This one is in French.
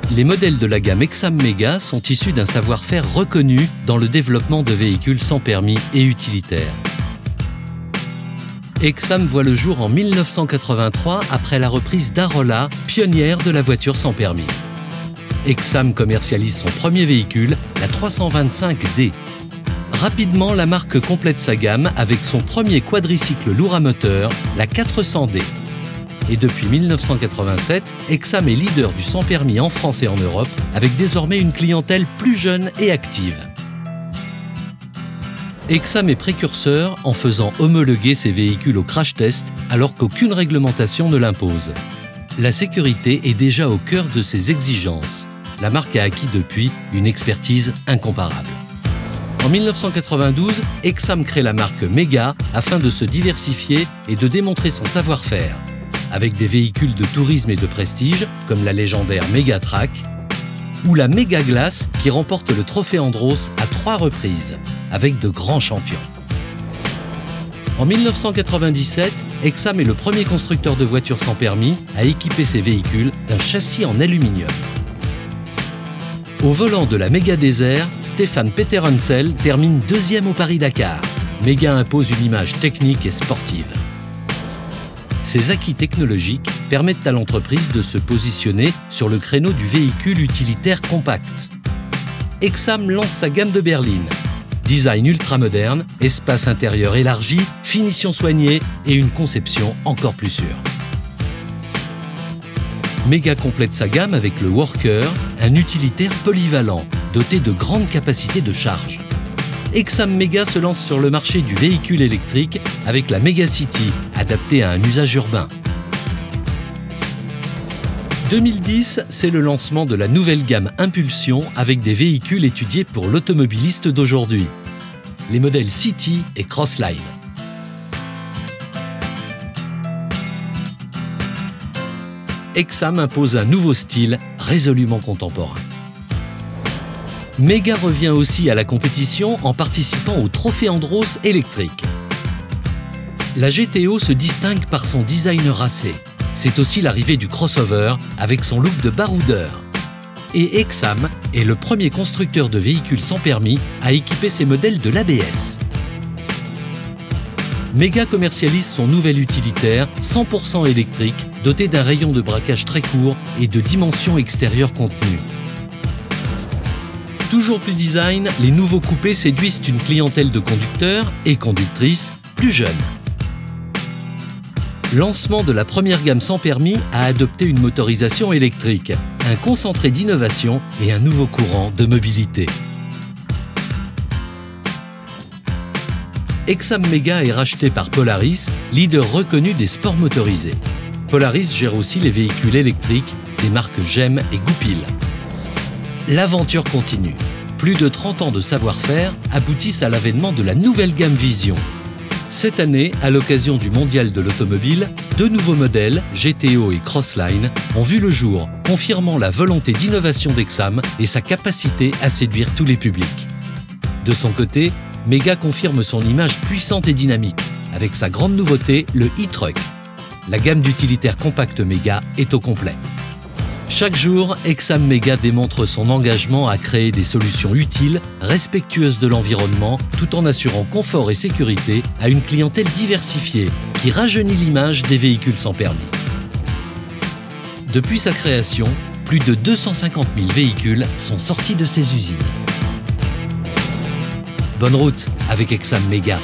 Les modèles de la gamme Exam Mega sont issus d'un savoir-faire reconnu dans le développement de véhicules sans permis et utilitaires. Exam voit le jour en 1983 après la reprise d'Arolla, pionnière de la voiture sans permis. Exam commercialise son premier véhicule, la 325D. Rapidement, la marque complète sa gamme avec son premier quadricycle lourd à moteur, la 400D. Et depuis 1987, Exam est leader du sans-permis en France et en Europe, avec désormais une clientèle plus jeune et active. Exam est précurseur en faisant homologuer ses véhicules au crash test alors qu'aucune réglementation ne l'impose. La sécurité est déjà au cœur de ses exigences. La marque a acquis depuis une expertise incomparable. En 1992, Exam crée la marque Mega afin de se diversifier et de démontrer son savoir-faire. Avec des véhicules de tourisme et de prestige, comme la légendaire Megatrack, ou la Mega Glace qui remporte le trophée Andros à 3 reprises, avec de grands champions. En 1997, Exam est le premier constructeur de voitures sans permis à équiper ses véhicules d'un châssis en aluminium. Au volant de la Mega Desert, Stéphane Peterhansel termine 2e au Paris-Dakar. Mega impose une image technique et sportive. Ces acquis technologiques permettent à l'entreprise de se positionner sur le créneau du véhicule utilitaire compact. Exam lance sa gamme de berlines. Design ultramoderne, espace intérieur élargi, finition soignée et une conception encore plus sûre. Mega complète sa gamme avec le Worker, un utilitaire polyvalent, doté de grandes capacités de charge. Exam Mega se lance sur le marché du véhicule électrique avec la Mega City, adaptée à un usage urbain. 2010, c'est le lancement de la nouvelle gamme Impulsion avec des véhicules étudiés pour l'automobiliste d'aujourd'hui. Les modèles City et Crossline. Exam impose un nouveau style résolument contemporain. Mega revient aussi à la compétition en participant au trophée Andros électrique. La GTO se distingue par son design racé. C'est aussi l'arrivée du crossover avec son look de baroudeur. Et Exam est le premier constructeur de véhicules sans permis à équiper ses modèles de l'ABS. Mega commercialise son nouvel utilitaire 100% électrique, doté d'un rayon de braquage très court et de dimensions extérieures contenues. Toujours plus design, les nouveaux coupés séduisent une clientèle de conducteurs et conductrices plus jeunes. Lancement de la première gamme sans permis a adopté une motorisation électrique, un concentré d'innovation et un nouveau courant de mobilité. Exam Mega est racheté par Polaris, leader reconnu des sports motorisés. Polaris gère aussi les véhicules électriques des marques GEM et Goupil. L'aventure continue. Plus de 30 ans de savoir-faire aboutissent à l'avènement de la nouvelle gamme Vision. Cette année, à l'occasion du Mondial de l'automobile, 2 nouveaux modèles, GTO et Crossline, ont vu le jour, confirmant la volonté d'innovation d'Exam et sa capacité à séduire tous les publics. De son côté, Mega confirme son image puissante et dynamique, avec sa grande nouveauté, le e-Truck. La gamme d'utilitaires compacts Mega est au complet. Chaque jour, Exam Mega démontre son engagement à créer des solutions utiles, respectueuses de l'environnement, tout en assurant confort et sécurité à une clientèle diversifiée qui rajeunit l'image des véhicules sans permis. Depuis sa création, plus de 250 000 véhicules sont sortis de ses usines. Bonne route avec Exam Mega.